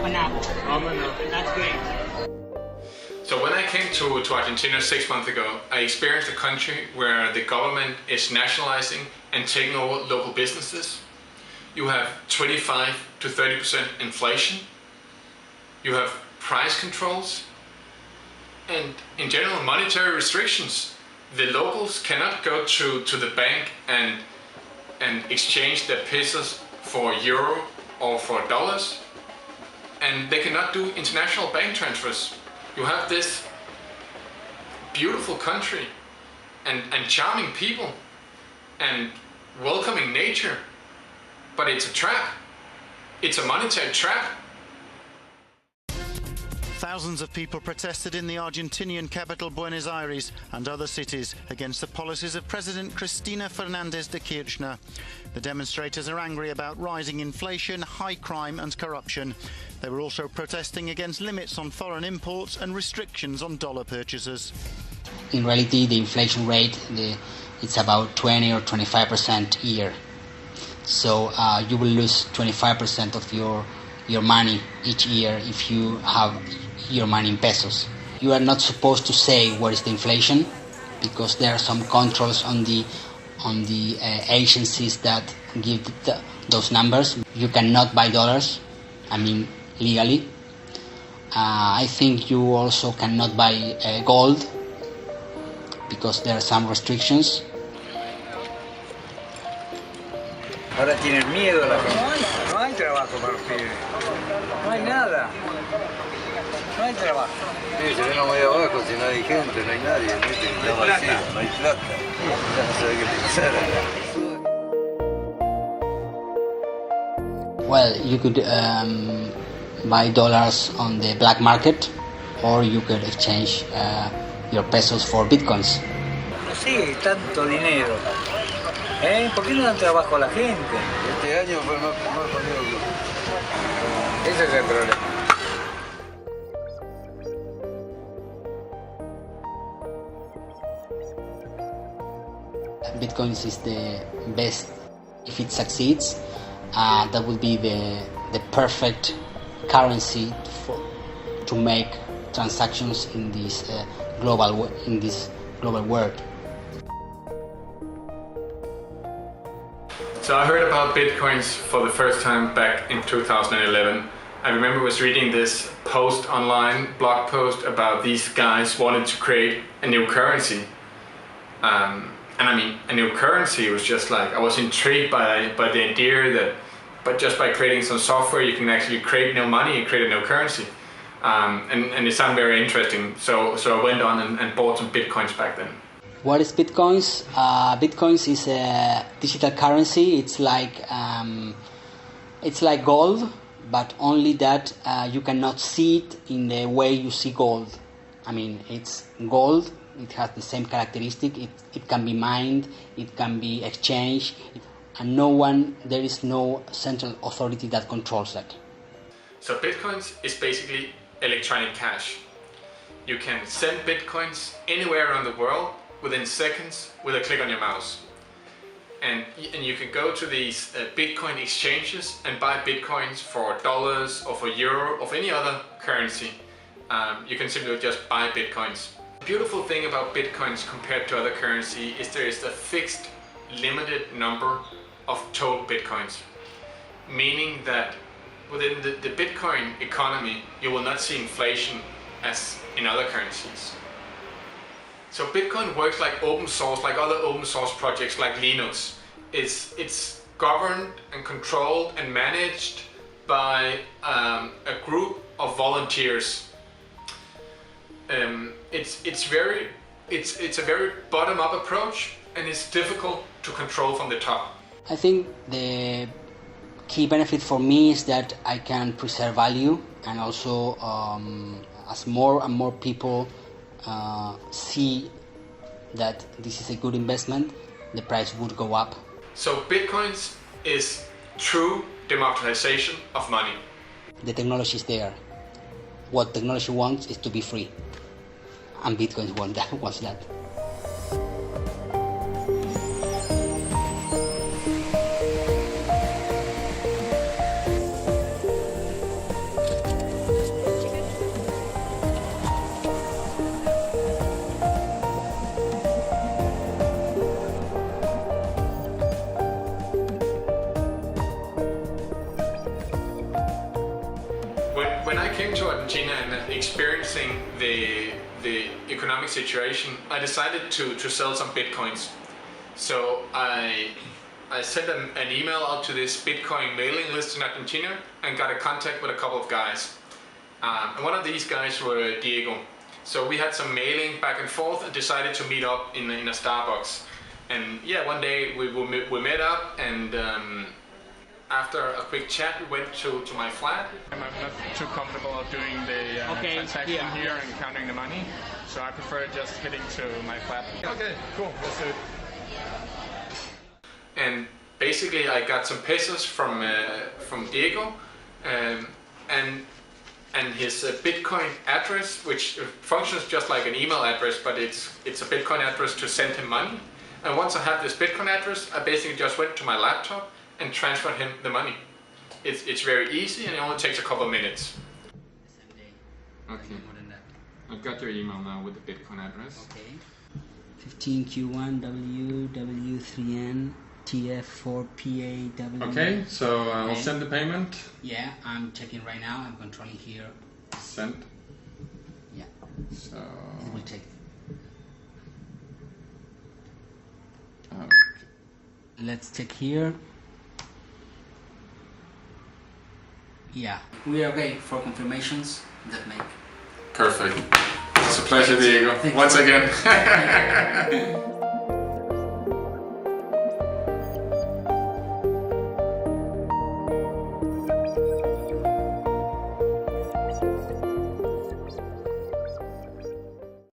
up an apple. That's great. So when I came to Argentina 6 months ago, I experienced a country where the government is nationalizing and taking over local businesses. You have 25 to 30% inflation. You have price controls. And in general, monetary restrictions. The locals cannot go to the bank and exchange their pesos for euro or for dollars. And they cannot do international bank transfers. You have this beautiful country and charming people and welcoming nature, but it's a trap. It's a monetary trap. Thousands of people protested in the Argentinian capital Buenos Aires and other cities against the policies of President Cristina Fernández de Kirchner. The demonstrators are angry about rising inflation, high crime and corruption. They were also protesting against limits on foreign imports and restrictions on dollar purchases. In reality, the inflation rate it's about 20 or 25% a year. So you will lose 25% of your money each year if you have your money in pesos. You are not supposed to say what is the inflation because there are some controls on the agencies that give those numbers. You cannot buy dollars, legally. I think you also cannot buy gold because there are some restrictions. Ahora tienen miedo la gente. No hay trabajo para los pibes. No hay nada. No hay trabajo. Sí, se ven muy abajo, si no hay gente, no hay nadie. No hay plata. No hay plata. Ya no sabe qué pensar. Well, you could buy dollars on the black market, or you could exchange your pesos for bitcoins. Sí, tanto dinero. ¿Por qué no dan trabajo a la gente? Este año fue más jodido que... Ese es el problema. Bitcoins is the best. If it succeeds, that would be the perfect currency to make transactions in this global world. So I heard about Bitcoins for the first time back in 2011. I remember I was reading this post online, blog post about these guys wanted to create a new currency. A new currency was just like, I was intrigued by the idea that, but just by creating some software, you can actually create new money and create a new currency. And it sounded very interesting. So I went on and bought some Bitcoins back then. What is Bitcoins? Bitcoins is a digital currency. It's like gold, but only that you cannot see it in the way you see gold. It's gold. It has the same characteristic. It can be mined. It can be exchanged, and there is no central authority that controls that. So Bitcoins is basically electronic cash. You can send Bitcoins anywhere around the world within seconds with a click on your mouse. And you can go to these Bitcoin exchanges and buy Bitcoins for dollars or for euro or for any other currency. You can simply just buy Bitcoins. The beautiful thing about Bitcoins compared to other currency is there is a fixed limited number of total Bitcoins. Meaning that within the Bitcoin economy, you will not see inflation as in other currencies. So Bitcoin works like open source, like other open source projects like Linux. It's governed and controlled and managed by a group of volunteers. It's a very bottom-up approach, and it's difficult to control from the top. I think the key benefit for me is that I can preserve value, and also as more and more people see that this is a good investment, the price would go up. So Bitcoins is true democratization of money. The technology is there. What technology wants is to be free, and Bitcoin wants that. when I came to Argentina and experiencing the economic situation, I decided to sell some bitcoins. So I sent an email out to this Bitcoin mailing list in Argentina and got a contact with a couple of guys. And one of these guys were Diego. So we had some mailing back and forth and decided to meet up in a Starbucks. And yeah, one day we met up, and after a quick chat we went to my flat. I'm not too comfortable doing the transaction here and counting the money, so I prefer just heading to my flat. Okay, cool, let's do it. And basically I got some pesos from Diego, and his Bitcoin address, which functions just like an email address, but it's a Bitcoin address to send him money. And once I had this Bitcoin address, I basically just went to my laptop and transferred him the money. It's very easy, and it only takes a couple of minutes. Okay. I've got your email now with the Bitcoin address. Okay. 15Q1WW3N TF4PAW. Okay, so I'll send the payment. Yeah, I'm checking right now. I'm controlling here. Send. Yeah. So. It will take. Okay. Let's check here. Yeah, we are okay for confirmations that make. Perfect. It's a pleasure, Diego. Once again.